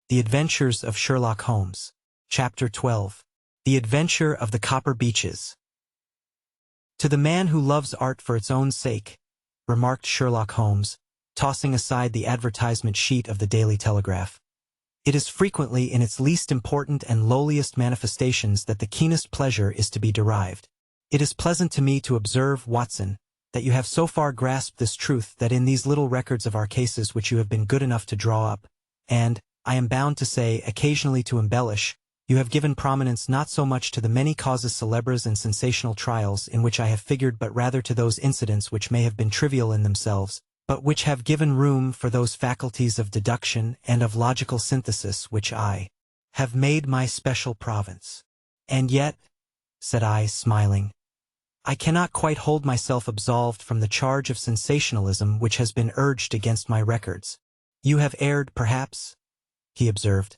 The Adventures of Sherlock Holmes. Chapter 12. The Adventure of the Copper Beeches. To the man who loves art for its own sake, remarked Sherlock Holmes, tossing aside the advertisement sheet of the Daily Telegraph, it is frequently in its least important and lowliest manifestations that the keenest pleasure is to be derived. It is pleasant to me to observe, Watson, that you have so far grasped this truth that in these little records of our cases which you have been good enough to draw up, and, I am bound to say, occasionally to embellish, you have given prominence not so much to the many causes célèbres and sensational trials in which I have figured, but rather to those incidents which may have been trivial in themselves, but which have given room for those faculties of deduction and of logical synthesis which I have made my special province. And yet, said I, smiling, I cannot quite hold myself absolved from the charge of sensationalism which has been urged against my records. You have erred, perhaps, he observed,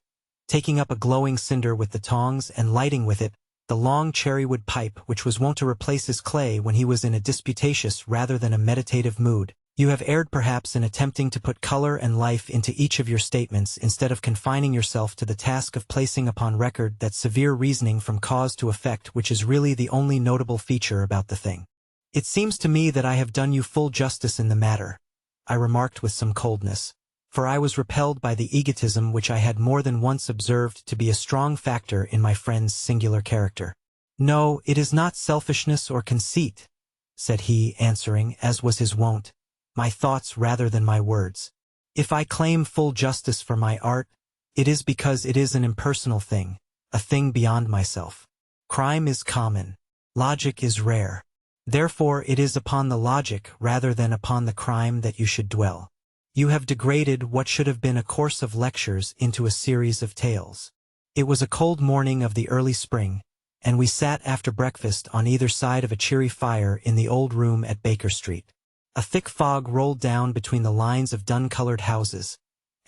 taking up a glowing cinder with the tongs and lighting with it the long cherrywood pipe which was wont to replace his clay when he was in a disputatious rather than a meditative mood. You have erred perhaps in attempting to put color and life into each of your statements instead of confining yourself to the task of placing upon record that severe reasoning from cause to effect which is really the only notable feature about the thing. It seems to me that I have done you full justice in the matter, I remarked with some coldness, for I was repelled by the egotism which I had more than once observed to be a strong factor in my friend's singular character. No, it is not selfishness or conceit, said he, answering, as was his wont, my thoughts rather than my words. If I claim full justice for my art, it is because it is an impersonal thing, a thing beyond myself. Crime is common. Logic is rare. Therefore it is upon the logic rather than upon the crime that you should dwell. You have degraded what should have been a course of lectures into a series of tales. It was a cold morning of the early spring, and we sat after breakfast on either side of a cheery fire in the old room at Baker Street. A thick fog rolled down between the lines of dun-colored houses,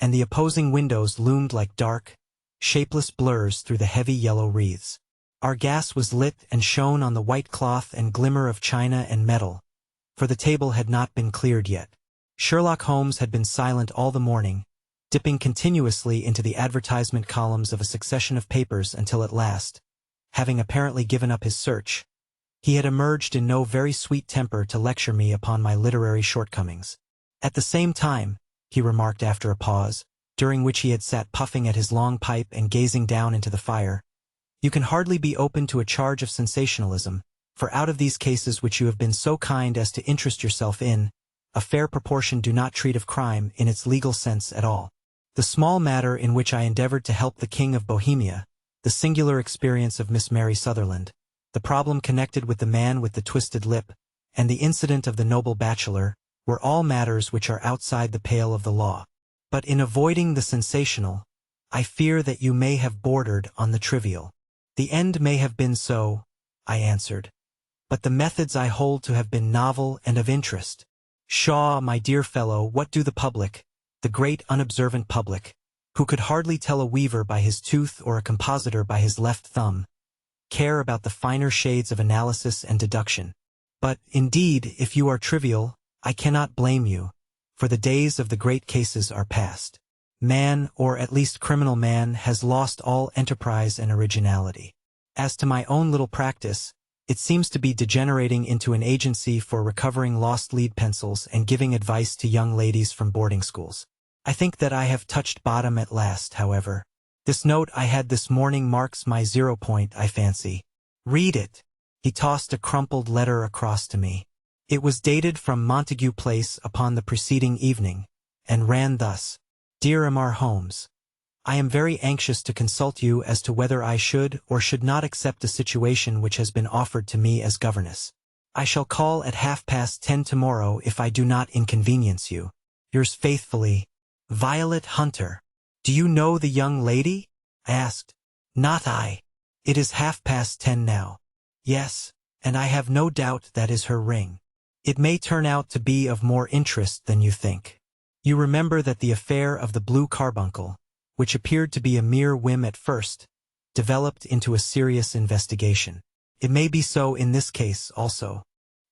and the opposing windows loomed like dark, shapeless blurs through the heavy yellow wreaths. Our gas was lit and shone on the white cloth and glimmer of china and metal, for the table had not been cleared yet. Sherlock Holmes had been silent all the morning, dipping continuously into the advertisement columns of a succession of papers until at last, having apparently given up his search, he had emerged in no very sweet temper to lecture me upon my literary shortcomings. At the same time, he remarked after a pause, during which he had sat puffing at his long pipe and gazing down into the fire, you can hardly be open to a charge of sensationalism, for out of these cases which you have been so kind as to interest yourself in, a fair proportion do not treat of crime in its legal sense at all. The small matter in which I endeavored to help the King of Bohemia, the singular experience of Miss Mary Sutherland, the problem connected with the man with the twisted lip, and the incident of the noble bachelor, were all matters which are outside the pale of the law. But in avoiding the sensational, I fear that you may have bordered on the trivial. The end may have been so, I answered, but the methods I hold to have been novel and of interest. Pshaw, my dear fellow, what do the public, the great unobservant public, who could hardly tell a weaver by his tooth or a compositor by his left thumb, care about the finer shades of analysis and deduction? But, indeed, if you are trivial, I cannot blame you, for the days of the great cases are past. Man, or at least criminal man, has lost all enterprise and originality. As to my own little practice, it seems to be degenerating into an agency for recovering lost lead pencils and giving advice to young ladies from boarding schools. I think that I have touched bottom at last, however. This note I had this morning marks my 0 point, I fancy. Read it. He tossed a crumpled letter across to me. It was dated from Montague Place upon the preceding evening, and ran thus. Dear M.R. Holmes, I am very anxious to consult you as to whether I should or should not accept the situation which has been offered to me as governess. I shall call at 10:30 tomorrow if I do not inconvenience you. Yours faithfully, Violet Hunter. Do you know the young lady? I asked. Not I. It is 10:30 now. Yes, and I have no doubt that is her ring. It may turn out to be of more interest than you think. You remember that the affair of the blue carbuncle, which appeared to be a mere whim at first, developed into a serious investigation. It may be so in this case also.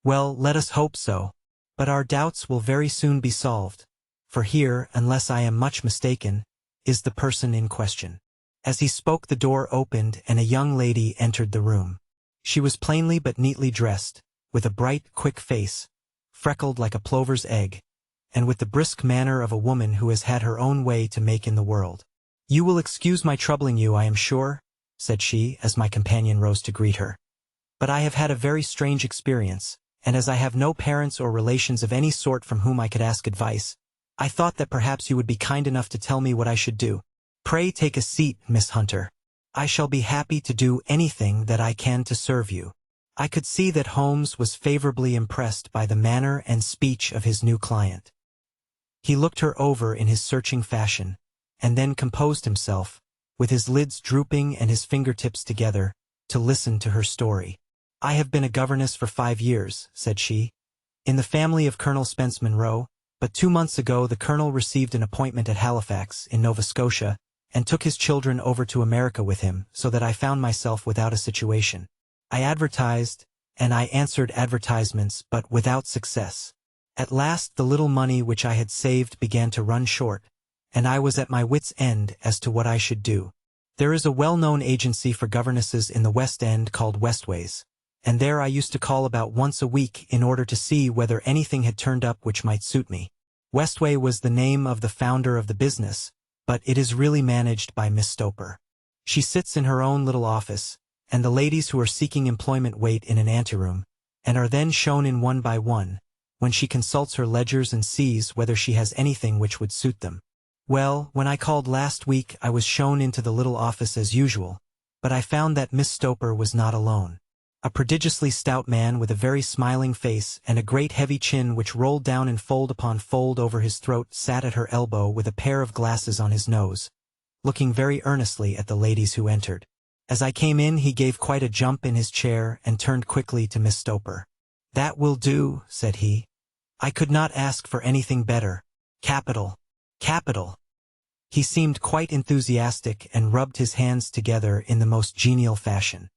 Well, let us hope so. But our doubts will very soon be solved, for here, unless I am much mistaken, is the person in question." As he spoke, the door opened and a young lady entered the room. She was plainly but neatly dressed, with a bright, quick face, freckled like a plover's egg, and with the brisk manner of a woman who has had her own way to make in the world. "You will excuse my troubling you, I am sure," said she, as my companion rose to greet her. "But I have had a very strange experience, and as I have no parents or relations of any sort from whom I could ask advice, I thought that perhaps you would be kind enough to tell me what I should do." "Pray take a seat, Miss Hunter. I shall be happy to do anything that I can to serve you." I could see that Holmes was favorably impressed by the manner and speech of his new client. He looked her over in his searching fashion, and then composed himself, with his lids drooping and his fingertips together, to listen to her story. "I have been a governess for 5 years," said she, "in the family of Colonel Spence Monroe, but 2 months ago the Colonel received an appointment at Halifax, in Nova Scotia, and took his children over to America with him, so that I found myself without a situation. I advertised, and I answered advertisements, but without success. At last the little money which I had saved began to run short, and I was at my wits' end as to what I should do. There is a well-known agency for governesses in the West End called Westways, and there I used to call about once a week in order to see whether anything had turned up which might suit me. Westway was the name of the founder of the business, but it is really managed by Miss Stoper. She sits in her own little office, and the ladies who are seeking employment wait in an anteroom, and are then shown in one by one, when she consults her ledgers and sees whether she has anything which would suit them. Well, when I called last week I was shown into the little office as usual, but I found that Miss Stoper was not alone. A prodigiously stout man with a very smiling face and a great heavy chin which rolled down in fold upon fold over his throat sat at her elbow with a pair of glasses on his nose, looking very earnestly at the ladies who entered. As I came in he gave quite a jump in his chair and turned quickly to Miss Stoper. "That will do," said he. "I could not ask for anything better. Capital. Capital." He seemed quite enthusiastic and rubbed his hands together in the most genial fashion.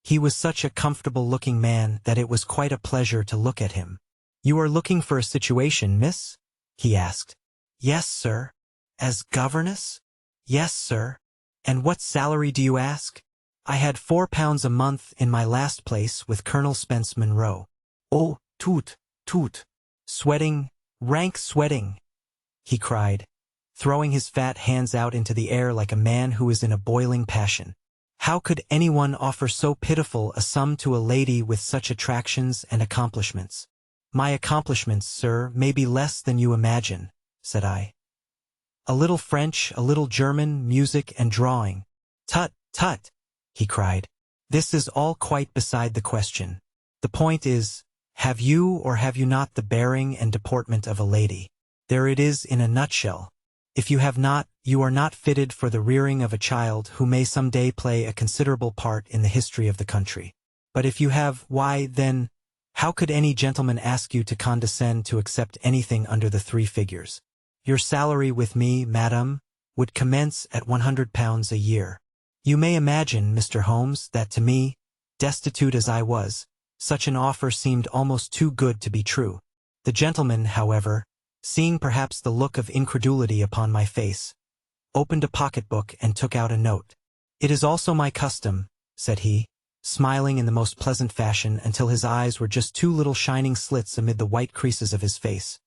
He was such a comfortable-looking man that it was quite a pleasure to look at him. "You are looking for a situation, miss?" he asked. "Yes, sir." "As governess?" "Yes, sir." "And what salary do you ask?" "I had £4 a month in my last place with Colonel Spence Monroe." "Oh, toot, toot. Sweating, rank sweating," he cried, throwing his fat hands out into the air like a man who is in a boiling passion. "How could anyone offer so pitiful a sum to a lady with such attractions and accomplishments?" "My accomplishments, sir, may be less than you imagine," said I. "A little French, a little German, music and drawing." "Tut, tut," he cried. "This is all quite beside the question. The point is, have you or have you not the bearing and deportment of a lady? There it is in a nutshell. If you have not, you are not fitted for the rearing of a child who may some day play a considerable part in the history of the country. But if you have, why, then, how could any gentleman ask you to condescend to accept anything under the 3 figures? Your salary with me, madam, would commence at £100 a year. You may imagine, Mr. Holmes, that to me, destitute as I was, such an offer seemed almost too good to be true. The gentleman, however, seeing perhaps the look of incredulity upon my face, opened a pocketbook and took out a note. "It is also my custom," said he, smiling in the most pleasant fashion until his eyes were just 2 little shining slits amid the white creases of his face,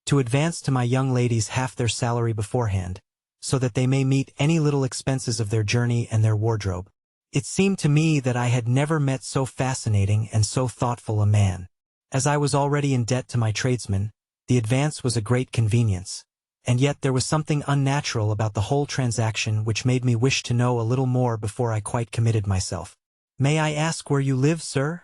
"to advance to my young ladies half their salary beforehand, so that they may meet any little expenses of their journey and their wardrobe." It seemed to me that I had never met so fascinating and so thoughtful a man. As I was already in debt to my tradesmen, the advance was a great convenience, and yet there was something unnatural about the whole transaction which made me wish to know a little more before I quite committed myself. "May I ask where you live, sir?"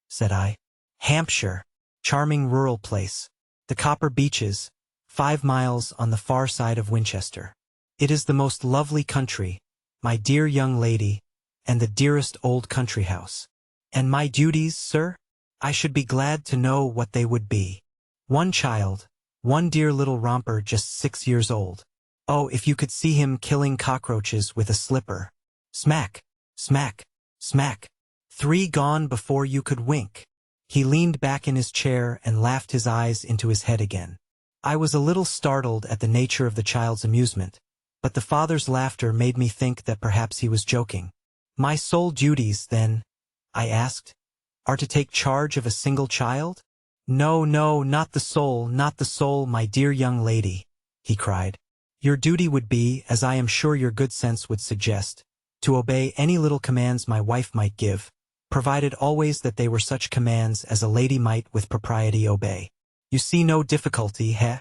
said I. "Hampshire. Charming rural place. The Copper Beeches, 5 miles on the far side of Winchester. It is the most lovely country, my dear young lady, and the dearest old country house." "And my duties, sir? I should be glad to know what they would be." "One child, one dear little romper just 6 years old. Oh, if you could see him killing cockroaches with a slipper. Smack, smack, smack. 3 gone before you could wink." He leaned back in his chair and laughed his eyes into his head again. I was a little startled at the nature of the child's amusement, But the father's laughter made me think that perhaps he was joking. My sole duties, then, I asked, are to take charge of a single child? No, no, not the sole, not the sole, my dear young lady, he cried. Your duty would be, as I am sure your good sense would suggest, to obey any little commands my wife might give, provided always that they were such commands as a lady might with propriety obey. You see no difficulty, eh?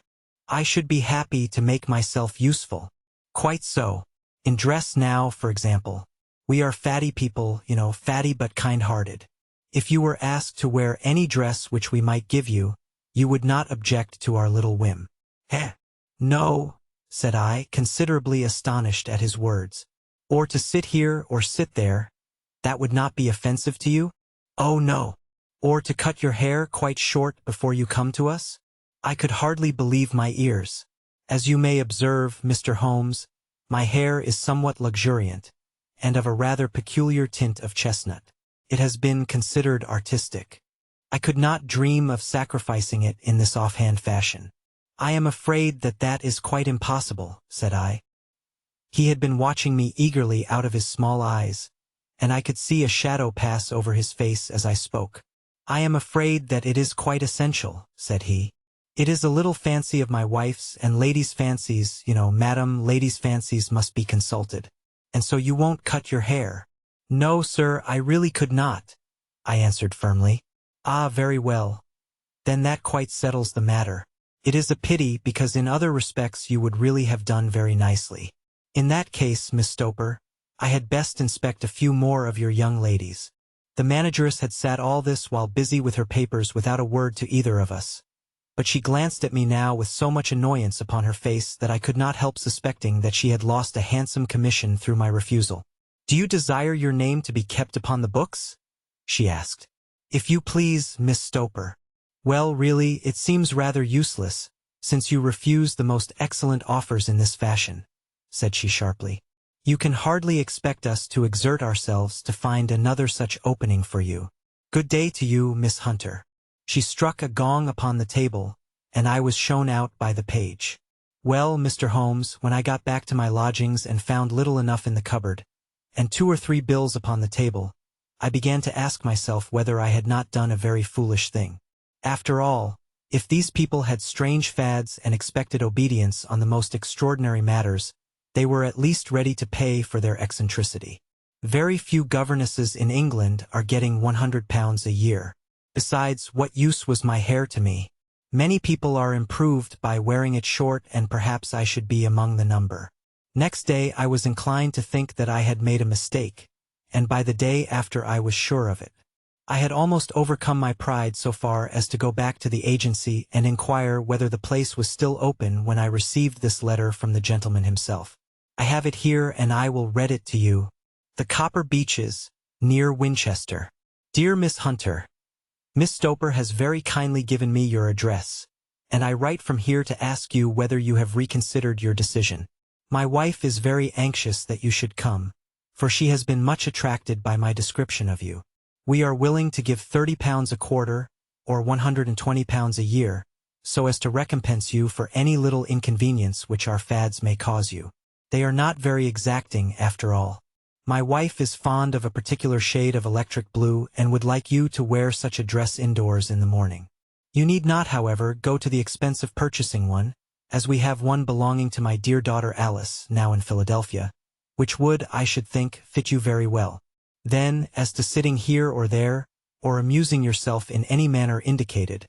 I should be happy to make myself useful. Quite so. In dress now, for example. We are fatty people, fatty but kind-hearted. If you were asked to wear any dress which we might give you, you would not object to our little whim. Eh? No, said I, considerably astonished at his words. Or to sit here or sit there, that would not be offensive to you? Oh no. Or to cut your hair quite short before you come to us? I could hardly believe my ears. As you may observe, Mr. Holmes, my hair is somewhat luxuriant, and of a rather peculiar tint of chestnut. It has been considered artistic. I could not dream of sacrificing it in this offhand fashion. I am afraid that that is quite impossible, said I. He had been watching me eagerly out of his small eyes, and I could see a shadow pass over his face as I spoke. I am afraid that it is quite essential, said he. It is a little fancy of my wife's, and ladies' fancies, madam, ladies' fancies must be consulted. And so you won't cut your hair? No, sir, I really could not, I answered firmly. Ah, very well. Then that quite settles the matter. It is a pity, because in other respects you would really have done very nicely. In that case, Miss Stoper, I had best inspect a few more of your young ladies. The manageress had sat all this while busy with her papers without a word to either of us. But she glanced at me now with so much annoyance upon her face that I could not help suspecting that she had lost a handsome commission through my refusal. Do you desire your name to be kept upon the books? She asked. If you please, Miss Stoper. Well, really, it seems rather useless, since you refuse the most excellent offers in this fashion, said she sharply. You can hardly expect us to exert ourselves to find another such opening for you. Good day to you, Miss Hunter. She struck a gong upon the table, and I was shown out by the page. Well, Mr. Holmes, when I got back to my lodgings and found little enough in the cupboard, and 2 or 3 bills upon the table, I began to ask myself whether I had not done a very foolish thing. After all, if these people had strange fads and expected obedience on the most extraordinary matters, they were at least ready to pay for their eccentricity. Very few governesses in England are getting £100 a year. Besides, what use was my hair to me? Many people are improved by wearing it short, and perhaps I should be among the number. Next day I was inclined to think that I had made a mistake, and by the day after I was sure of it. I had almost overcome my pride so far as to go back to the agency and inquire whether the place was still open when I received this letter from the gentleman himself. I have it here, and I will read it to you. The Copper Beeches, near Winchester. Dear Miss Hunter, Miss Stoper has very kindly given me your address, and I write from here to ask you whether you have reconsidered your decision. My wife is very anxious that you should come, for she has been much attracted by my description of you. We are willing to give £30 a quarter, or £120 a year, so as to recompense you for any little inconvenience which our fads may cause you. They are not very exacting, after all. My wife is fond of a particular shade of electric blue and would like you to wear such a dress indoors in the morning. You need not, however, go to the expense of purchasing one, as we have one belonging to my dear daughter Alice, now in Philadelphia, which would, I should think, fit you very well. Then, as to sitting here or there, or amusing yourself in any manner indicated,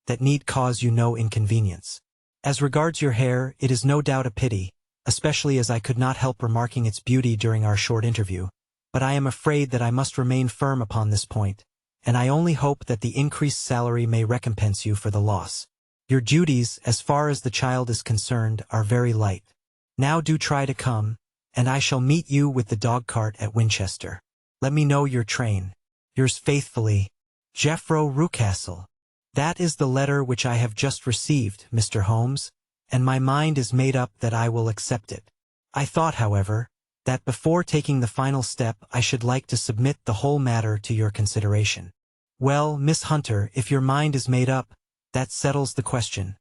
that need cause you no inconvenience. As regards your hair, it is no doubt a pity, especially as I could not help remarking its beauty during our short interview, but I am afraid that I must remain firm upon this point, and I only hope that the increased salary may recompense you for the loss. Your duties, as far as the child is concerned, are very light. Now do try to come, and I shall meet you with the dog-cart at Winchester. Let me know your train. Yours faithfully, Jeffro Rucastle. That is the letter which I have just received, Mr. Holmes, and my mind is made up that I will accept it. I thought, however, that before taking the final step I should like to submit the whole matter to your consideration. Well, Miss Hunter, if your mind is made up, that settles the question,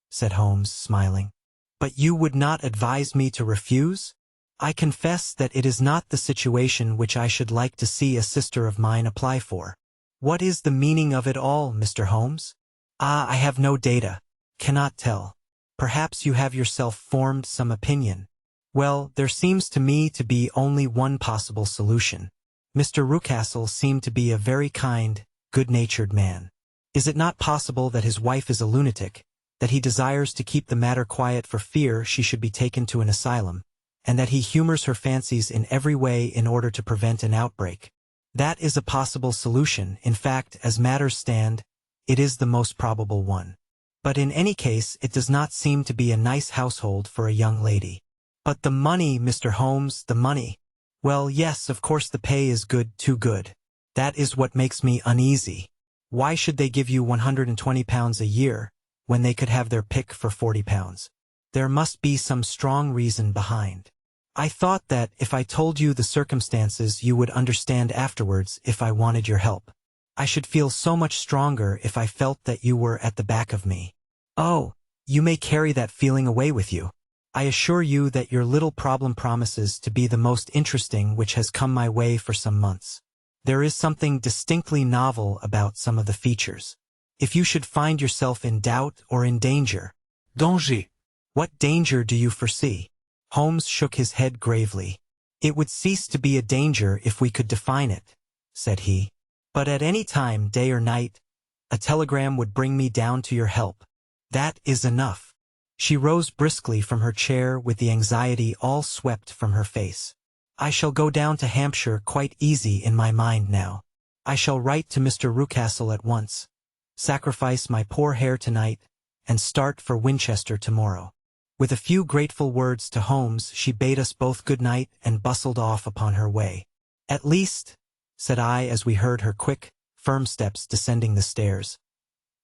said Holmes, smiling. But you would not advise me to refuse? I confess that it is not the situation which I should like to see a sister of mine apply for. What is the meaning of it all, Mr. Holmes? I have no data. Cannot tell. Perhaps you have yourself formed some opinion. Well, there seems to me to be only one possible solution. Mr. Rucastle seemed to be a very kind, good-natured man. Is it not possible that his wife is a lunatic, that he desires to keep the matter quiet for fear she should be taken to an asylum, and that he humors her fancies in every way in order to prevent an outbreak? That is a possible solution. In fact, as matters stand, it is the most probable one. But in any case, it does not seem to be a nice household for a young lady. But the money, Mr. Holmes, the money. Well, yes, of course the pay is good, too good. That is what makes me uneasy. Why should they give you £120 a year, when they could have their pick for £40? There must be some strong reason behind. I thought that, if I told you the circumstances, you would understand afterwards if I wanted your help. I should feel so much stronger if I felt that you were at the back of me. Oh, you may carry that feeling away with you. I assure you that your little problem promises to be the most interesting which has come my way for some months. There is something distinctly novel about some of the features. If you should find yourself in doubt or in danger. Danger. What danger do you foresee? Holmes shook his head gravely. It would cease to be a danger if we could define it, said he. But at any time, day or night, a telegram would bring me down to your help. That is enough. She rose briskly from her chair with the anxiety all swept from her face. I shall go down to Hampshire quite easy in my mind now. I shall write to Mr. Rucastle at once, sacrifice my poor hair tonight, and start for Winchester tomorrow. With a few grateful words to Holmes, she bade us both good night and bustled off upon her way. At least, said I as we heard her quick, firm steps descending the stairs,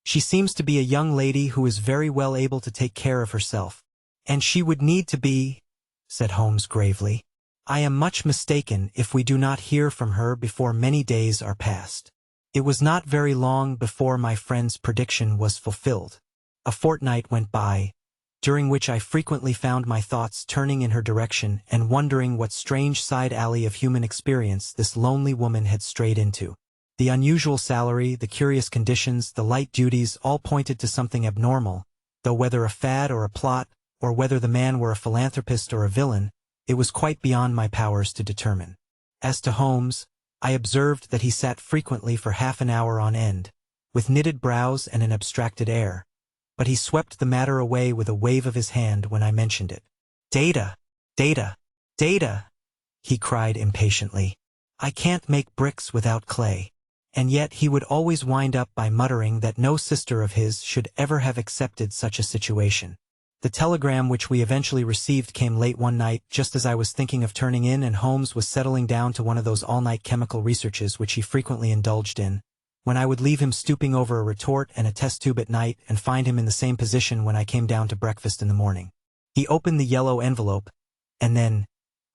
she seems to be a young lady who is very well able to take care of herself. And she would need to be, said Holmes gravely. I am much mistaken if we do not hear from her before many days are past. It was not very long before my friend's prediction was fulfilled. A fortnight went by, during which I frequently found my thoughts turning in her direction and wondering what strange side alley of human experience this lonely woman had strayed into. The unusual salary, the curious conditions, the light duties all pointed to something abnormal, though whether a fad or a plot, or whether the man were a philanthropist or a villain, it was quite beyond my powers to determine. As to Holmes, I observed that he sat frequently for half an hour on end, with knitted brows and an abstracted air, but he swept the matter away with a wave of his hand when I mentioned it. Data! Data! Data! He cried impatiently. I can't make bricks without clay. And yet he would always wind up by muttering that no sister of his should ever have accepted such a situation. The telegram which we eventually received came late one night, just as I was thinking of turning in and Holmes was settling down to one of those all-night chemical researches which he frequently indulged in, when I would leave him stooping over a retort and a test tube at night and find him in the same position when I came down to breakfast in the morning. He opened the yellow envelope, and then,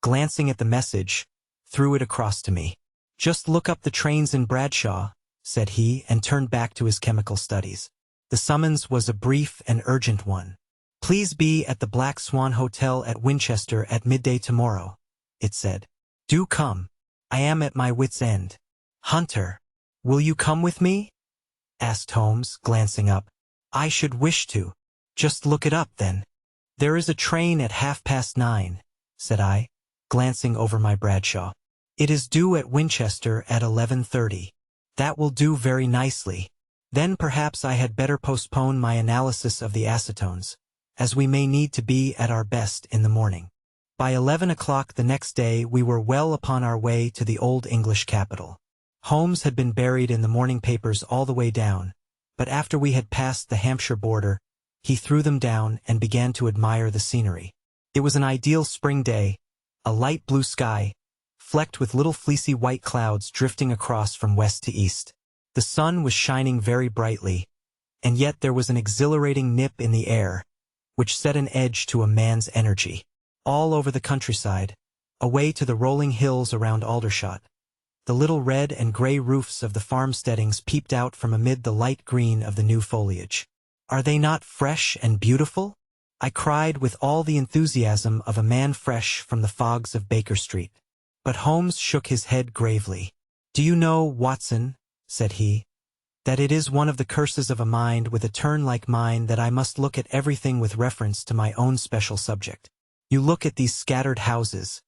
glancing at the message, threw it across to me. Just look up the trains in Bradshaw, said he, and turned back to his chemical studies. The summons was a brief and urgent one. Please be at the Black Swan Hotel at Winchester at midday tomorrow, it said. Do come. I am at my wit's end. Hunter, will you come with me? Asked Holmes, glancing up. I should wish to. Just look it up, then. There is a train at 9:30, said I, glancing over my Bradshaw. It is due at Winchester at 11:30. That will do very nicely. Then perhaps I had better postpone my analysis of the acetones, as we may need to be at our best in the morning. By 11 o'clock the next day we were well upon our way to the old English capital. Holmes had been buried in the morning papers all the way down, but after we had passed the Hampshire border, he threw them down and began to admire the scenery. It was an ideal spring day, a light blue sky, flecked with little fleecy white clouds drifting across from west to east. The sun was shining very brightly, and yet there was an exhilarating nip in the air, which set an edge to a man's energy. All over the countryside, away to the rolling hills around Aldershot, the little red and gray roofs of the farmsteadings peeped out from amid the light green of the new foliage. Are they not fresh and beautiful? I cried with all the enthusiasm of a man fresh from the fogs of Baker Street. But Holmes shook his head gravely. "Do you know, Watson," said he, "that it is one of the curses of a mind with a turn like mine that I must look at everything with reference to my own special subject. You look at these scattered houses,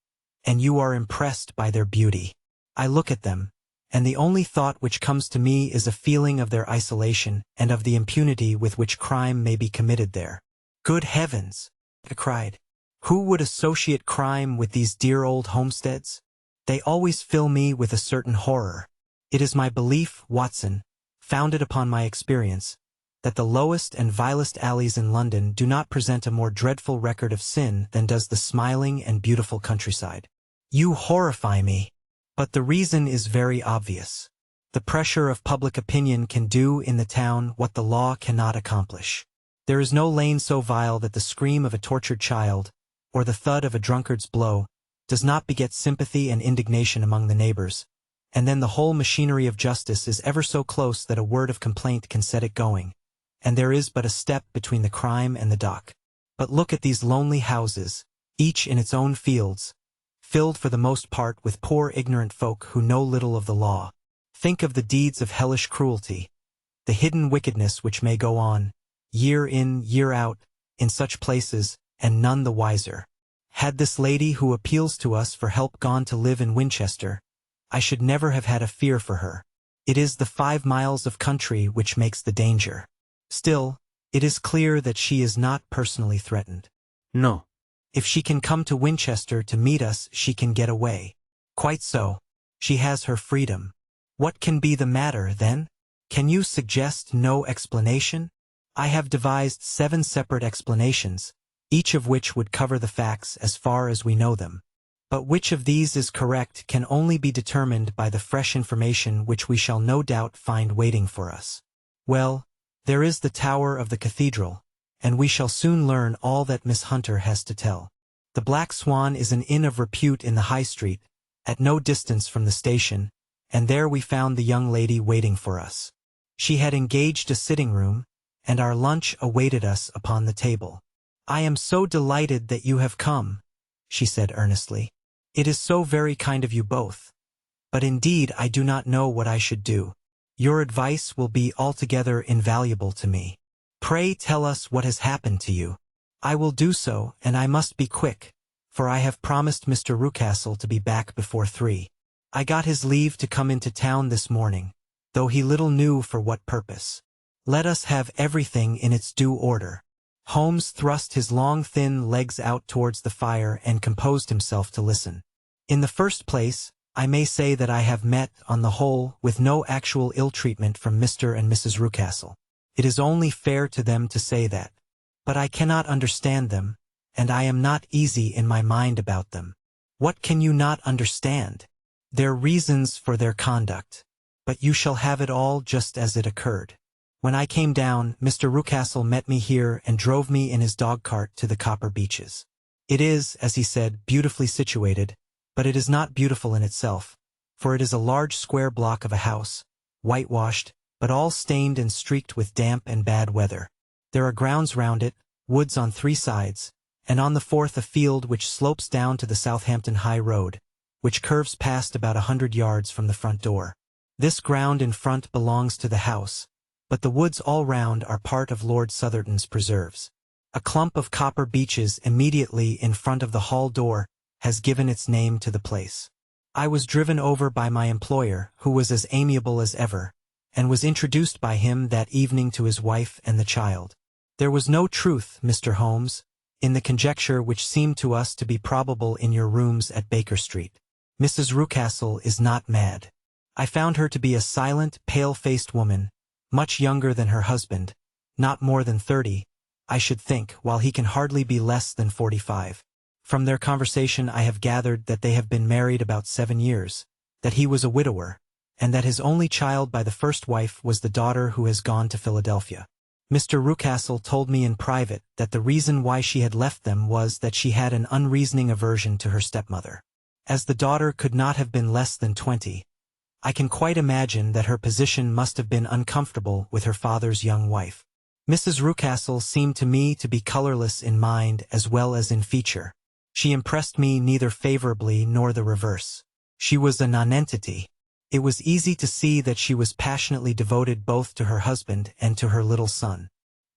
and you are impressed by their beauty. I look at them, and the only thought which comes to me is a feeling of their isolation and of the impunity with which crime may be committed there." "Good heavens!" I cried. "Who would associate crime with these dear old homesteads? They always fill me with a certain horror. It is my belief, Watson, founded upon my experience, that the lowest and vilest alleys in London do not present a more dreadful record of sin than does the smiling and beautiful countryside. You horrify me. But the reason is very obvious. The pressure of public opinion can do in the town what the law cannot accomplish. There is no lane so vile that the scream of a tortured child, or the thud of a drunkard's blow, does not beget sympathy and indignation among the neighbors, and then the whole machinery of justice is ever so close that a word of complaint can set it going, and there is but a step between the crime and the dock. But look at these lonely houses, each in its own fields, filled for the most part with poor ignorant folk who know little of the law. Think of the deeds of hellish cruelty, the hidden wickedness which may go on, year in, year out, in such places, and none the wiser. Had this lady who appeals to us for help gone to live in Winchester, I should never have had a fear for her. It is the 5 miles of country which makes the danger. Still, it is clear that she is not personally threatened. No. If she can come to Winchester to meet us, she can get away. Quite so. She has her freedom. What can be the matter, then? Can you suggest no explanation? I have devised 7 separate explanations, each of which would cover the facts as far as we know them. But which of these is correct can only be determined by the fresh information which we shall no doubt find waiting for us. Well, there is the tower of the cathedral, and we shall soon learn all that Miss Hunter has to tell. The Black Swan is an inn of repute in the High Street, at no distance from the station, and there we found the young lady waiting for us. She had engaged a sitting room, and our lunch awaited us upon the table. "I am so delighted that you have come," she said earnestly. "It is so very kind of you both. But indeed I do not know what I should do. Your advice will be altogether invaluable to me. Pray tell us what has happened to you." "I will do so, and I must be quick, for I have promised Mr. Rucastle to be back before 3. I got his leave to come into town this morning, though he little knew for what purpose. Let us have everything in its due order." Holmes thrust his long thin legs out towards the fire and composed himself to listen. "In the first place, I may say that I have met, on the whole, with no actual ill-treatment from Mr. and Mrs. Rucastle. It is only fair to them to say that. But I cannot understand them, and I am not easy in my mind about them." "What can you not understand?" "Their reasons for their conduct. But you shall have it all just as it occurred. When I came down, Mr. Rucastle met me here and drove me in his dog-cart to the Copper Beeches. It is, as he said, beautifully situated, but it is not beautiful in itself, for it is a large square block of a house, whitewashed, but all stained and streaked with damp and bad weather. There are grounds round it, woods on 3 sides, and on the 4th a field which slopes down to the Southampton High Road, which curves past about 100 yards from the front door. This ground in front belongs to the house, but the woods all round are part of Lord Southerton's preserves. A clump of copper beeches immediately in front of the hall door has given its name to the place. I was driven over by my employer, who was as amiable as ever, and was introduced by him that evening to his wife and the child. There was no truth, Mr. Holmes, in the conjecture which seemed to us to be probable in your rooms at Baker Street. Mrs. Rucastle is not mad. I found her to be a silent, pale-faced woman, much younger than her husband, not more than 30, I should think, while he can hardly be less than 45. From their conversation I have gathered that they have been married about 7 years, that he was a widower, and that his only child by the first wife was the daughter who has gone to Philadelphia. Mr. Rucastle told me in private that the reason why she had left them was that she had an unreasoning aversion to her stepmother. As the daughter could not have been less than 20, I can quite imagine that her position must have been uncomfortable with her father's young wife. Mrs. Rucastle seemed to me to be colorless in mind as well as in feature. She impressed me neither favorably nor the reverse. She was a nonentity. It was easy to see that she was passionately devoted both to her husband and to her little son.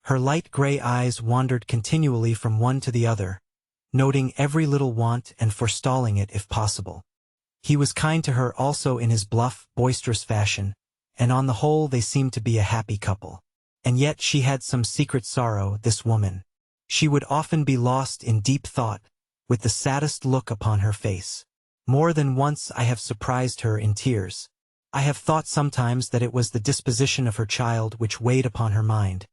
Her light gray eyes wandered continually from one to the other, noting every little want and forestalling it if possible. He was kind to her also in his bluff, boisterous fashion, and on the whole they seemed to be a happy couple. And yet she had some secret sorrow, this woman. She would often be lost in deep thought, with the saddest look upon her face. More than once I have surprised her in tears. I have thought sometimes that it was the disposition of her child which weighed upon her mind,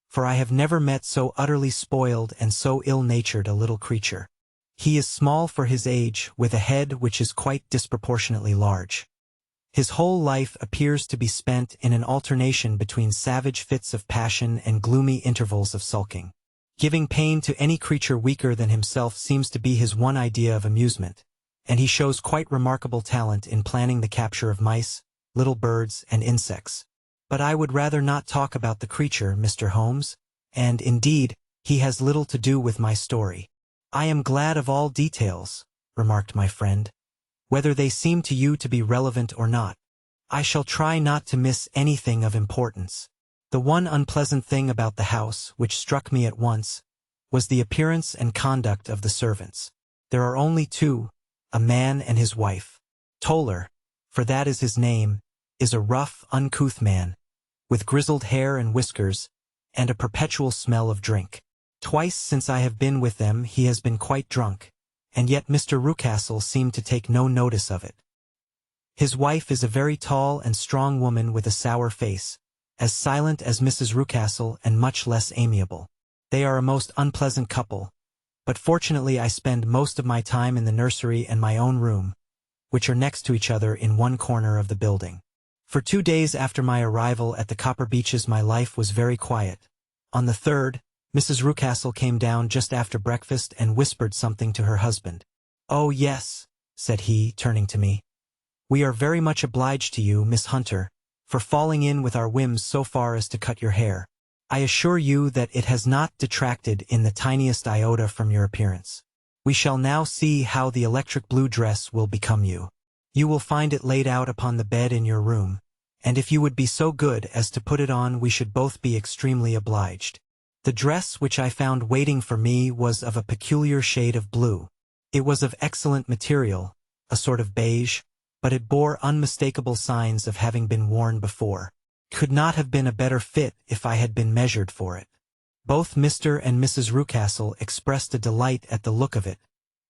for I have never met so utterly spoiled and so ill-natured a little creature. He is small for his age, with a head which is quite disproportionately large. His whole life appears to be spent in an alternation between savage fits of passion and gloomy intervals of sulking. Giving pain to any creature weaker than himself seems to be his one idea of amusement, and he shows quite remarkable talent in planning the capture of mice, little birds, and insects. But I would rather not talk about the creature, Mr. Holmes, and, indeed, he has little to do with my story. I am glad of all details, remarked my friend, whether they seem to you to be relevant or not. I shall try not to miss anything of importance. The one unpleasant thing about the house, which struck me at once, was the appearance and conduct of the servants. There are only two, a man and his wife. Toller, for that is his name, is a rough, uncouth man, with grizzled hair and whiskers, and a perpetual smell of drink. Twice since I have been with them he has been quite drunk, and yet Mr. Rucastle seemed to take no notice of it. His wife is a very tall and strong woman with a sour face, as silent as Mrs. Rucastle and much less amiable. They are a most unpleasant couple, but fortunately I spend most of my time in the nursery and my own room, which are next to each other in one corner of the building. For 2 days after my arrival at the Copper Beeches my life was very quiet. On the third, Mrs. Rucastle came down just after breakfast and whispered something to her husband. "Oh, yes," said he, turning to me. "We are very much obliged to you, Miss Hunter, for falling in with our whims so far as to cut your hair. I assure you that it has not detracted in the tiniest iota from your appearance. We shall now see how the electric blue dress will become you. You will find it laid out upon the bed in your room, and if you would be so good as to put it on we should both be extremely obliged." The dress which I found waiting for me was of a peculiar shade of blue. It was of excellent material, a sort of beige, but it bore unmistakable signs of having been worn before. Could not have been a better fit if I had been measured for it. Both Mr. and Mrs. Rucastle expressed a delight at the look of it,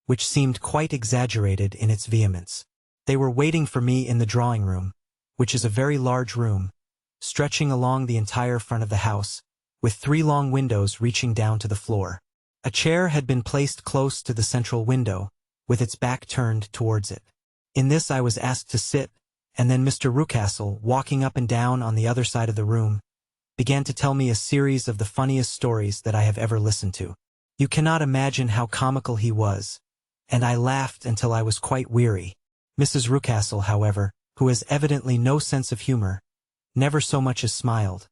which seemed quite exaggerated in its vehemence. They were waiting for me in the drawing-room, which is a very large room, stretching along the entire front of the house, with 3 long windows reaching down to the floor. A chair had been placed close to the central window, with its back turned towards it. In this I was asked to sit, and then Mr. Rucastle, walking up and down on the other side of the room, began to tell me a series of the funniest stories that I have ever listened to. You cannot imagine how comical he was, and I laughed until I was quite weary. Mrs. Rucastle, however, who has evidently no sense of humor, never so much as smiled,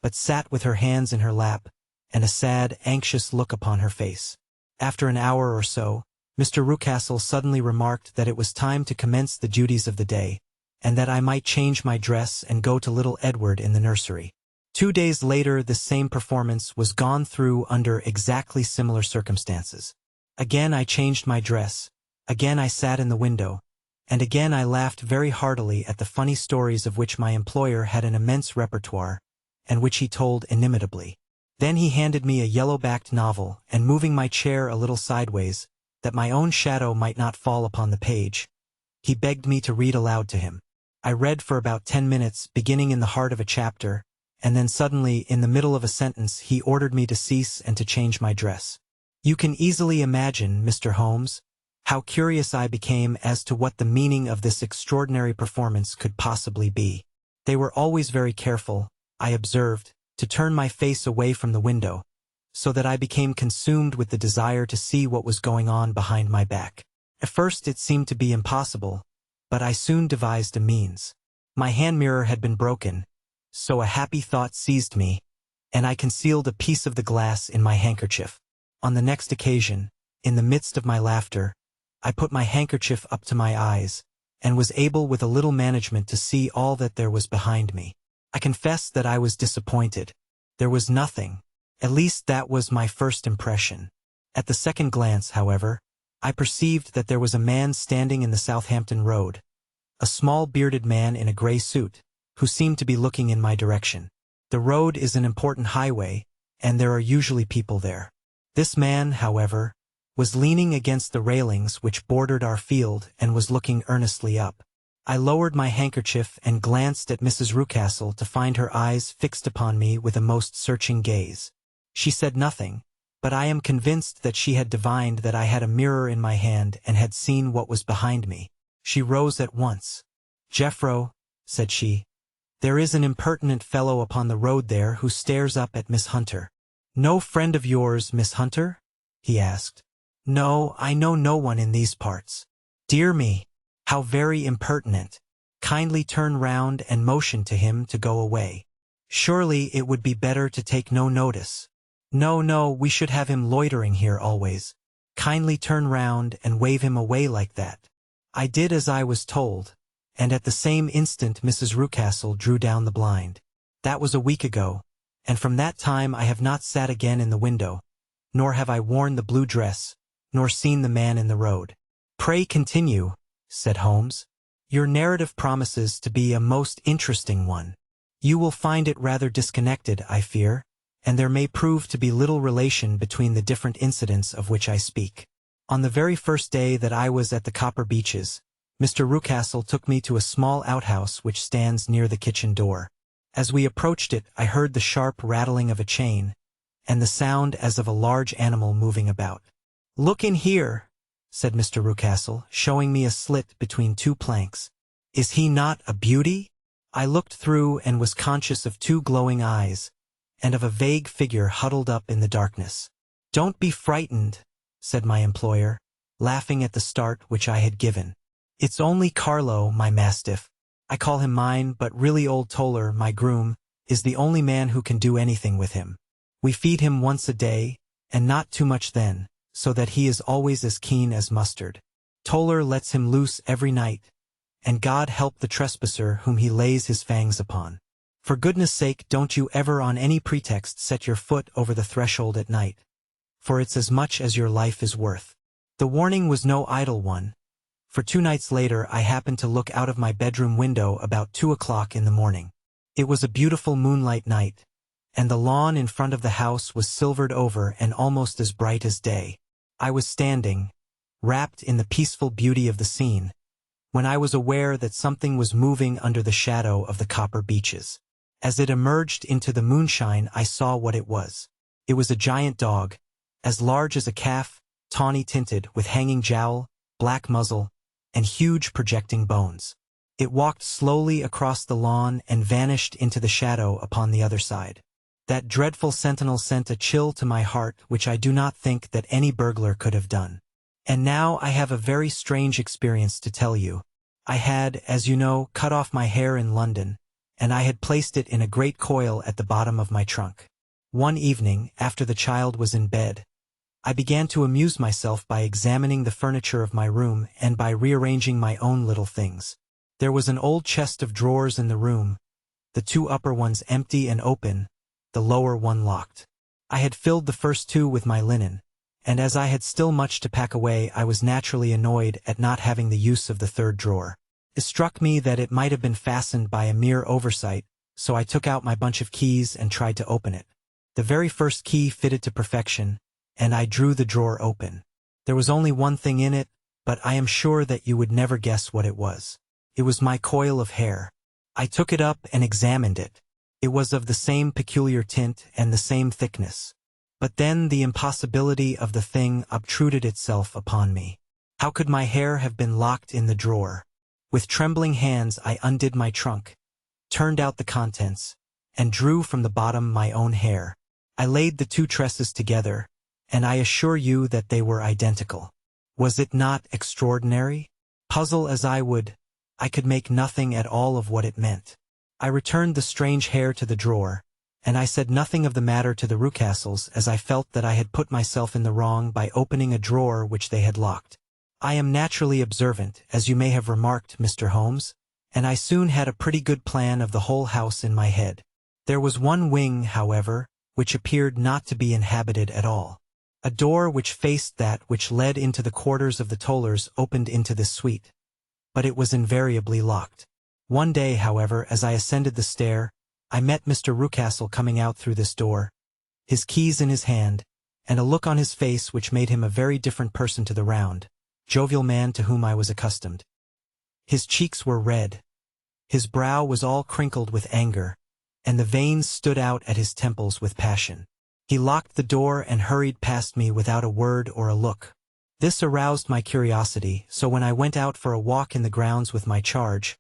but sat with her hands in her lap, and a sad, anxious look upon her face. After an hour or so, Mr. Rucastle suddenly remarked that it was time to commence the duties of the day, and that I might change my dress and go to little Edward in the nursery. 2 days later this same performance was gone through under exactly similar circumstances. Again I changed my dress, again I sat in the window, and again I laughed very heartily at the funny stories of which my employer had an immense repertoire, and which he told inimitably. Then he handed me a yellow-backed novel, and moving my chair a little sideways, that my own shadow might not fall upon the page, he begged me to read aloud to him. I read for about 10 minutes, beginning in the heart of a chapter, and then suddenly, in the middle of a sentence, he ordered me to cease and to change my dress. You can easily imagine, Mr. Holmes, how curious I became as to what the meaning of this extraordinary performance could possibly be. They were always very careful, I observed, to turn my face away from the window, so that I became consumed with the desire to see what was going on behind my back. At first it seemed to be impossible, but I soon devised a means. My hand mirror had been broken, so a happy thought seized me, and I concealed a piece of the glass in my handkerchief. On the next occasion, in the midst of my laughter, I put my handkerchief up to my eyes, and was able with a little management to see all that there was behind me. I confess that I was disappointed. There was nothing. At least that was my first impression. At the second glance, however, I perceived that there was a man standing in the Southampton Road, a small bearded man in a grey suit, who seemed to be looking in my direction. The road is an important highway, and there are usually people there. This man, however, was leaning against the railings which bordered our field and was looking earnestly up. I lowered my handkerchief and glanced at Mrs. Rucastle to find her eyes fixed upon me with a most searching gaze. She said nothing, but I am convinced that she had divined that I had a mirror in my hand and had seen what was behind me. She rose at once. "Jeffro," said she, "there is an impertinent fellow upon the road there who stares up at Miss Hunter." "No friend of yours, Miss Hunter?" he asked. "No, I know no one in these parts." "Dear me, how very impertinent. Kindly turn round and motion to him to go away. Surely it would be better to take no notice." No, we should have him loitering here always. Kindly turn round and wave him away like that." I did as I was told, and at the same instant Mrs. Rucastle drew down the blind. That was a week ago, and from that time I have not sat again in the window, nor have I worn the blue dress, nor seen the man in the road. "Pray continue," said Holmes. "Your narrative promises to be a most interesting one. You will find it rather disconnected, I fear, and there may prove to be little relation between the different incidents of which I speak. On the very first day that I was at the Copper Beeches, Mr. Rucastle took me to a small outhouse which stands near the kitchen door. As we approached it, I heard the sharp rattling of a chain, and the sound as of a large animal moving about. "Look in here," said Mr. Rucastle, showing me a slit between two planks. "Is he not a beauty?" I looked through and was conscious of two glowing eyes, and of a vague figure huddled up in the darkness. "Don't be frightened," said my employer, laughing at the start which I had given. "It's only Carlo, my mastiff. I call him mine, but really old Toller, my groom, is the only man who can do anything with him. We feed him once a day, and not too much then, so that he is always as keen as mustard. Toller lets him loose every night, and God help the trespasser whom he lays his fangs upon. For goodness sake, don't you ever on any pretext set your foot over the threshold at night, for it's as much as your life is worth." The warning was no idle one, for 2 nights later I happened to look out of my bedroom window about 2 o'clock in the morning. It was a beautiful moonlight night, and the lawn in front of the house was silvered over and almost as bright as day. I was standing, wrapped in the peaceful beauty of the scene, when I was aware that something was moving under the shadow of the Copper Beeches. As it emerged into the moonshine, I saw what it was. It was a giant dog, as large as a calf, tawny-tinted, with hanging jowl, black muzzle, and huge projecting bones. It walked slowly across the lawn and vanished into the shadow upon the other side. That dreadful sentinel sent a chill to my heart which I do not think that any burglar could have done. And now I have a very strange experience to tell you. I had, as you know, cut off my hair in London, and I had placed it in a great coil at the bottom of my trunk. One evening, after the child was in bed, I began to amuse myself by examining the furniture of my room and by rearranging my own little things. There was an old chest of drawers in the room, the 2 upper ones empty and open, the lower one locked. I had filled the first 2 with my linen, and as I had still much to pack away, I was naturally annoyed at not having the use of the 3rd drawer. It struck me that it might have been fastened by a mere oversight, so I took out my bunch of keys and tried to open it. The very first key fitted to perfection, and I drew the drawer open. There was only one thing in it, but I am sure that you would never guess what it was. It was my coil of hair. I took it up and examined it. It was of the same peculiar tint and the same thickness. But then the impossibility of the thing obtruded itself upon me. How could my hair have been locked in the drawer? With trembling hands I undid my trunk, turned out the contents, and drew from the bottom my own hair. I laid the 2 tresses together, and I assure you that they were identical. Was it not extraordinary? Puzzle as I would, I could make nothing at all of what it meant. I returned the strange hair to the drawer, and I said nothing of the matter to the Rucastles, as I felt that I had put myself in the wrong by opening a drawer which they had locked. I am naturally observant, as you may have remarked, Mr. Holmes, and I soon had a pretty good plan of the whole house in my head. There was one wing, however, which appeared not to be inhabited at all. A door which faced that which led into the quarters of the Tollers opened into this suite, but it was invariably locked. One day, however, as I ascended the stair, I met Mr. Rucastle coming out through this door, his keys in his hand, and a look on his face which made him a very different person to the round, jovial man to whom I was accustomed. His cheeks were red, his brow was all crinkled with anger, and the veins stood out at his temples with passion. He locked the door and hurried past me without a word or a look. This aroused my curiosity, so when I went out for a walk in the grounds with my charge,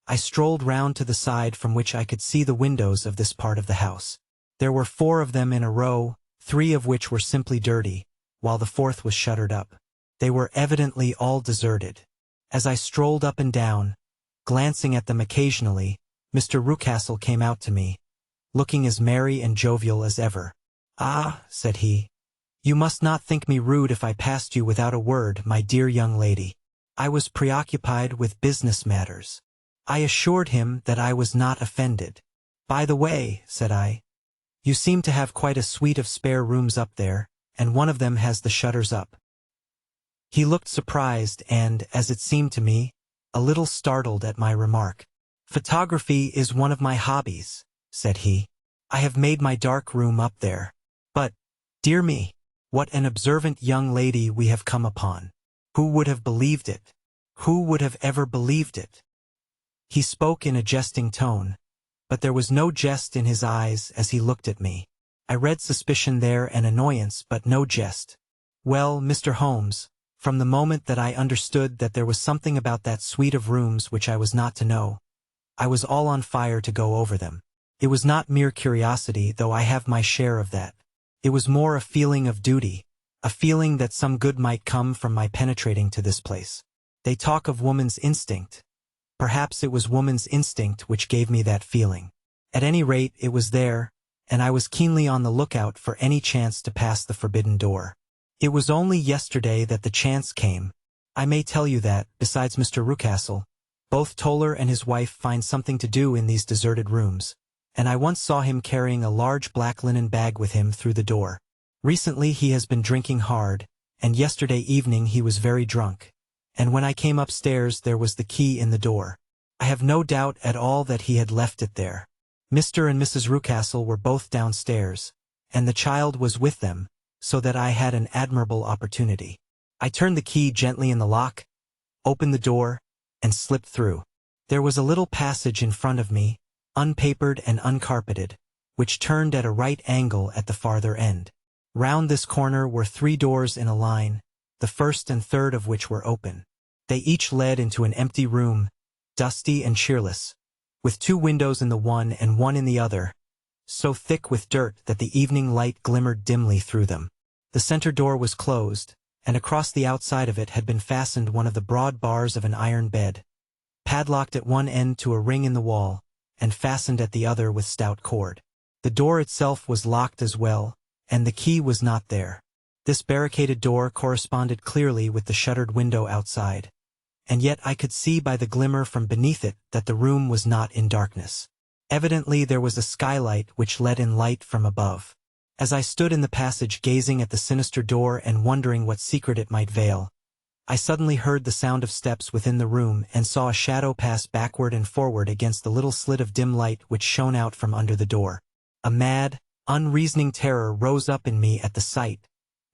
I strolled round to the side from which I could see the windows of this part of the house. There were 4 of them in a row, 3 of which were simply dirty, while the 4th was shuttered up. They were evidently all deserted. As I strolled up and down, glancing at them occasionally, Mr. Rucastle came out to me, looking as merry and jovial as ever. "Ah," said he, "you must not think me rude if I passed you without a word, my dear young lady. I was preoccupied with business matters." I assured him that I was not offended. "By the way," said I, "you seem to have quite a suite of spare rooms up there, and one of them has the shutters up." He looked surprised and, as it seemed to me, a little startled at my remark. "Photography is one of my hobbies," said he. "I have made my dark room up there. But, dear me, what an observant young lady we have come upon. Who would have believed it? Who would have ever believed it?" He spoke in a jesting tone, but there was no jest in his eyes as he looked at me. I read suspicion there and annoyance, but no jest. Well, Mr. Holmes, from the moment that I understood that there was something about that suite of rooms which I was not to know, I was all on fire to go over them. It was not mere curiosity, though I have my share of that. It was more a feeling of duty, a feeling that some good might come from my penetrating to this place. They talk of woman's instinct. Perhaps it was woman's instinct which gave me that feeling. At any rate, it was there, and I was keenly on the lookout for any chance to pass the forbidden door. It was only yesterday that the chance came. I may tell you that, besides Mr. Rucastle, both Toller and his wife find something to do in these deserted rooms, and I once saw him carrying a large black linen bag with him through the door. Recently he has been drinking hard, and yesterday evening he was very drunk, and when I came upstairs there was the key in the door. I have no doubt at all that he had left it there. Mr. and Mrs. Rucastle were both downstairs, and the child was with them, so that I had an admirable opportunity. I turned the key gently in the lock, opened the door, and slipped through. There was a little passage in front of me, unpapered and uncarpeted, which turned at a right angle at the farther end. Round this corner were 3 doors in a line, the first and third of which were open. They each led into an empty room, dusty and cheerless, with 2 windows in the one and one in the other, so thick with dirt that the evening light glimmered dimly through them. The center door was closed, and across the outside of it had been fastened one of the broad bars of an iron bed, padlocked at one end to a ring in the wall, and fastened at the other with stout cord. The door itself was locked as well, and the key was not there. This barricaded door corresponded clearly with the shuttered window outside, and yet I could see by the glimmer from beneath it that the room was not in darkness. Evidently there was a skylight which let in light from above. As I stood in the passage gazing at the sinister door and wondering what secret it might veil, I suddenly heard the sound of steps within the room and saw a shadow pass backward and forward against the little slit of dim light which shone out from under the door. A mad, unreasoning terror rose up in me at the sight,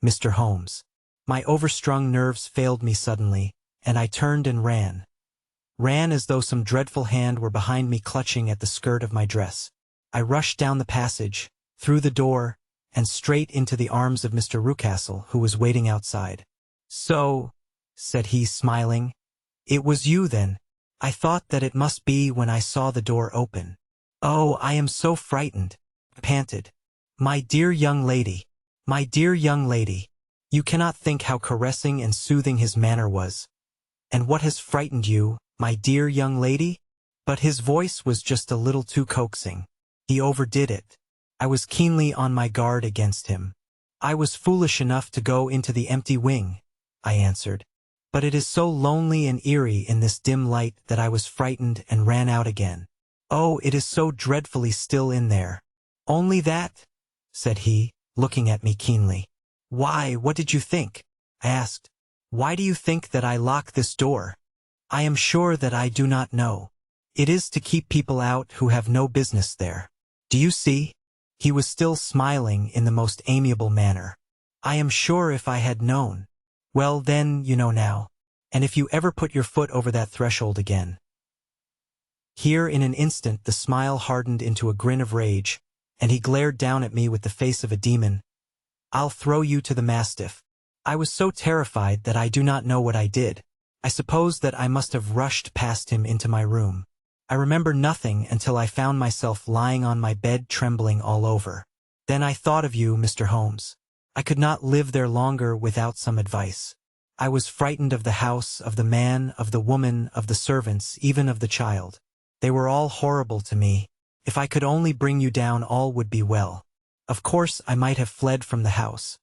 Mr. Holmes. My overstrung nerves failed me suddenly, and I turned and ran. Ran as though some dreadful hand were behind me clutching at the skirt of my dress. I rushed down the passage, through the door, and straight into the arms of Mr. Rucastle, who was waiting outside. "So," said he, smiling, "it was you then. I thought that it must be when I saw the door open. Oh, I am so frightened," panted. "My dear young lady, my dear young lady, you cannot think how caressing and soothing his manner was. And what has frightened you, my dear young lady?" But his voice was just a little too coaxing. He overdid it. I was keenly on my guard against him. I was foolish enough to go into the empty wing, I answered. But it is so lonely and eerie in this dim light that I was frightened and ran out again. Oh, it is so dreadfully still in there. Only that? Said he, looking at me keenly. Why, what did you think? I asked. Why do you think that I lock this door? I am sure that I do not know. It is to keep people out who have no business there. Do you see? He was still smiling in the most amiable manner. I am sure if I had known. Well then, you know now. And if you ever put your foot over that threshold again. Here in an instant the smile hardened into a grin of rage, and he glared down at me with the face of a demon. I'll throw you to the mastiff. I was so terrified that I do not know what I did. I suppose that I must have rushed past him into my room. I remember nothing until I found myself lying on my bed trembling all over. Then I thought of you, Mr. Holmes. I could not live there longer without some advice. I was frightened of the house, of the man, of the woman, of the servants, even of the child. They were all horrible to me. If I could only bring you down, all would be well. Of course, I might have fled from the house.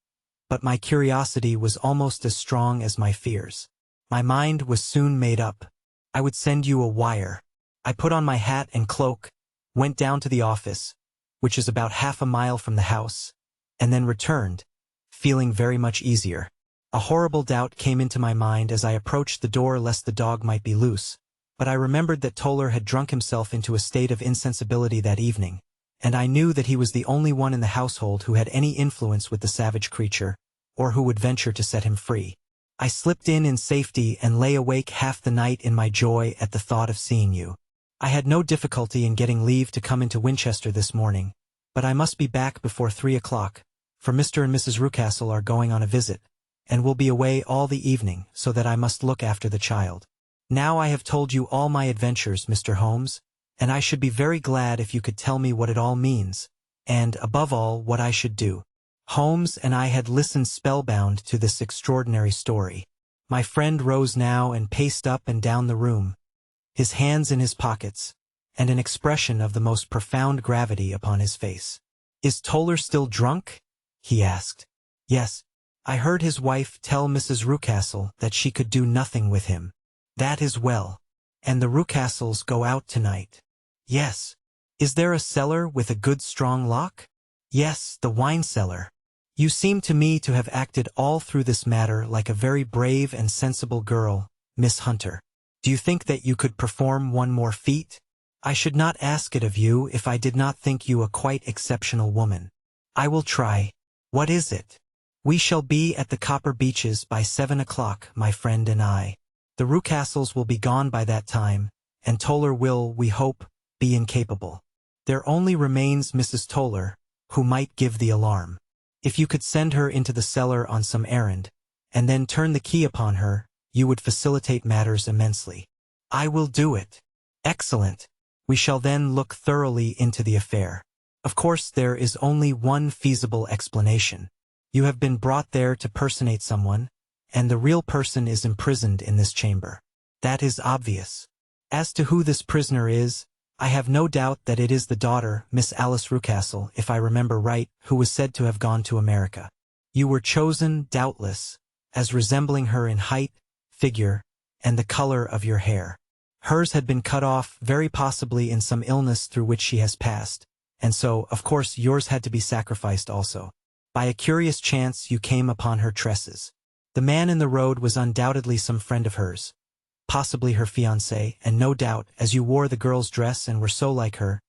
But my curiosity was almost as strong as my fears. My mind was soon made up. I would send you a wire. I put on my hat and cloak, went down to the office, which is about half a mile from the house, and then returned, feeling very much easier. A horrible doubt came into my mind as I approached the door lest the dog might be loose, but I remembered that Toller had drunk himself into a state of insensibility that evening, and I knew that he was the only one in the household who had any influence with the savage creature, or who would venture to set him free. I slipped in safety and lay awake half the night in my joy at the thought of seeing you. I had no difficulty in getting leave to come into Winchester this morning, but I must be back before 3 o'clock, for Mr. and Mrs. Rucastle are going on a visit, and will be away all the evening, so that I must look after the child. Now I have told you all my adventures, Mr. Holmes, and I should be very glad if you could tell me what it all means, and, above all, what I should do. Holmes and I had listened spellbound to this extraordinary story. My friend rose now and paced up and down the room, his hands in his pockets, and an expression of the most profound gravity upon his face. Is Toller still drunk? He asked. Yes. I heard his wife tell Mrs. Rucastle that she could do nothing with him. That is well. And the Rucastles go out tonight. Yes. Is there a cellar with a good strong lock? Yes, the wine cellar. You seem to me to have acted all through this matter like a very brave and sensible girl, Miss Hunter. Do you think that you could perform one more feat? I should not ask it of you if I did not think you a quite exceptional woman. I will try. What is it? We shall be at the Copper Beeches by 7 o'clock, my friend and I. The Rucastles will be gone by that time, and Toller will, we hope, be incapable. There only remains Mrs. Toller, who might give the alarm. If you could send her into the cellar on some errand, and then turn the key upon her, you would facilitate matters immensely. I will do it. Excellent. We shall then look thoroughly into the affair. Of course, there is only one feasible explanation. You have been brought there to personate someone, and the real person is imprisoned in this chamber. That is obvious. As to who this prisoner is, I have no doubt that it is the daughter, Miss Alice Rucastle, if I remember right, who was said to have gone to America. You were chosen, doubtless, as resembling her in height, figure, and the color of your hair. Hers had been cut off, very possibly in some illness through which she has passed, and so, of course, yours had to be sacrificed also. By a curious chance you came upon her tresses. The man in the road was undoubtedly some friend of hers, possibly her fiancé, and no doubt, as you wore the girl's dress and were so like her,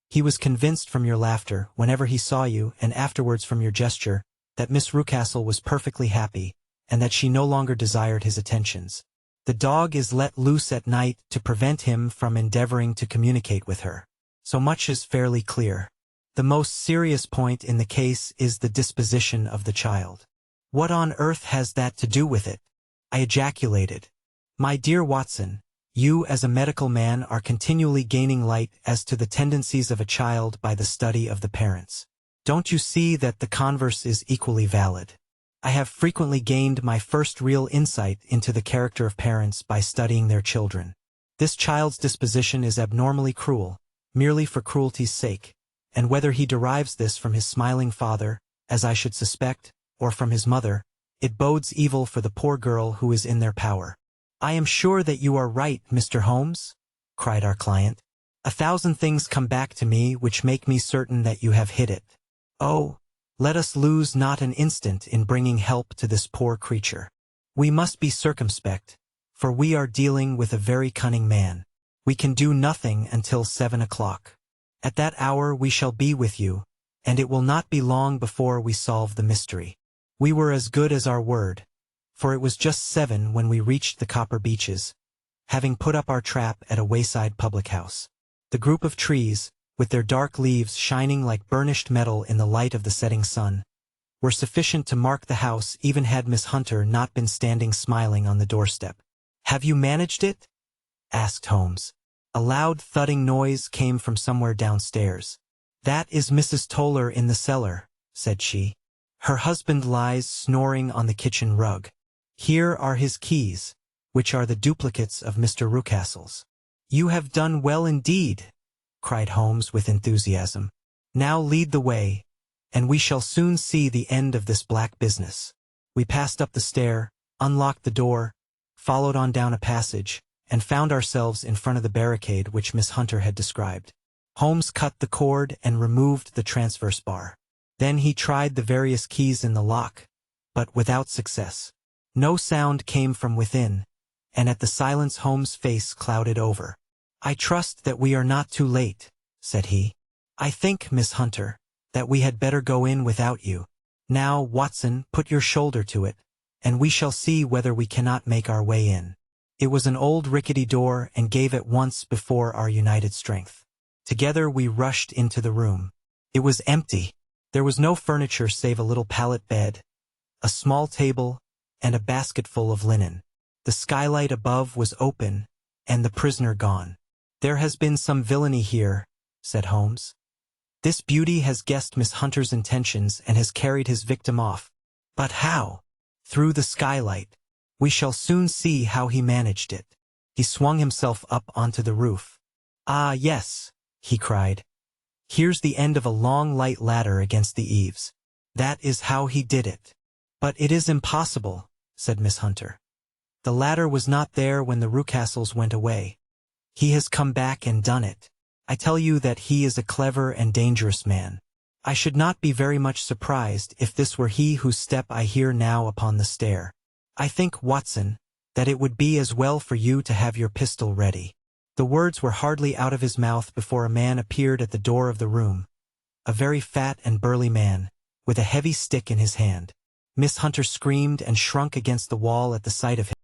he was convinced from your laughter whenever he saw you, and afterwards from your gesture, that Miss Rucastle was perfectly happy, and that she no longer desired his attentions. The dog is let loose at night to prevent him from endeavoring to communicate with her. So much is fairly clear. The most serious point in the case is the disposition of the child. What on earth has that to do with it? I ejaculated. My dear Watson, you as a medical man are continually gaining light as to the tendencies of a child by the study of the parents. Don't you see that the converse is equally valid? I have frequently gained my first real insight into the character of parents by studying their children. This child's disposition is abnormally cruel, merely for cruelty's sake, and whether he derives this from his smiling father, as I should suspect, or from his mother, it bodes evil for the poor girl who is in their power. I am sure that you are right, Mr. Holmes, cried our client. 1,000 things come back to me which make me certain that you have hit it. Oh, let us lose not an instant in bringing help to this poor creature. We must be circumspect, for we are dealing with a very cunning man. We can do nothing until 7 o'clock. At that hour we shall be with you, and it will not be long before we solve the mystery. We were as good as our word, for it was just 7 when we reached the Copper Beeches, having put up our trap at a wayside public house. The group of trees, with their dark leaves shining like burnished metal in the light of the setting sun, were sufficient to mark the house even had Miss Hunter not been standing smiling on the doorstep. "Have you managed it?" asked Holmes. A loud thudding noise came from somewhere downstairs. "That is Mrs. Toller in the cellar," said she. "Her husband lies snoring on the kitchen rug. Here are his keys, which are the duplicates of Mr. Rucastle's." "You have done well indeed," cried Holmes with enthusiasm. "Now lead the way, and we shall soon see the end of this black business." We passed up the stair, unlocked the door, followed on down a passage, and found ourselves in front of the barricade which Miss Hunter had described. Holmes cut the cord and removed the transverse bar. Then he tried the various keys in the lock, but without success. No sound came from within, and at the silence Holmes' face clouded over. "I trust that we are not too late," said he. "I think, Miss Hunter, that we had better go in without you. Now, Watson, put your shoulder to it, and we shall see whether we cannot make our way in." It was an old rickety door and gave at once before our united strength. Together we rushed into the room. It was empty. There was no furniture save a little pallet bed, a small table, and a basketful of linen. The skylight above was open, and the prisoner gone. "There has been some villainy here," said Holmes. "This beauty has guessed Miss Hunter's intentions and has carried his victim off. But how? Through the skylight. We shall soon see how he managed it." He swung himself up onto the roof. "Ah, yes," he cried. "Here's the end of a long light ladder against the eaves. That is how he did it." "But it is impossible," said Miss Hunter. "The ladder was not there when the Rucastles went away. He has come back and done it. I tell you that he is a clever and dangerous man. I should not be very much surprised if this were he whose step I hear now upon the stair. I think, Watson, that it would be as well for you to have your pistol ready." The words were hardly out of his mouth before a man appeared at the door of the room, a very fat and burly man, with a heavy stick in his hand. Miss Hunter screamed and shrunk against the wall at the sight of him.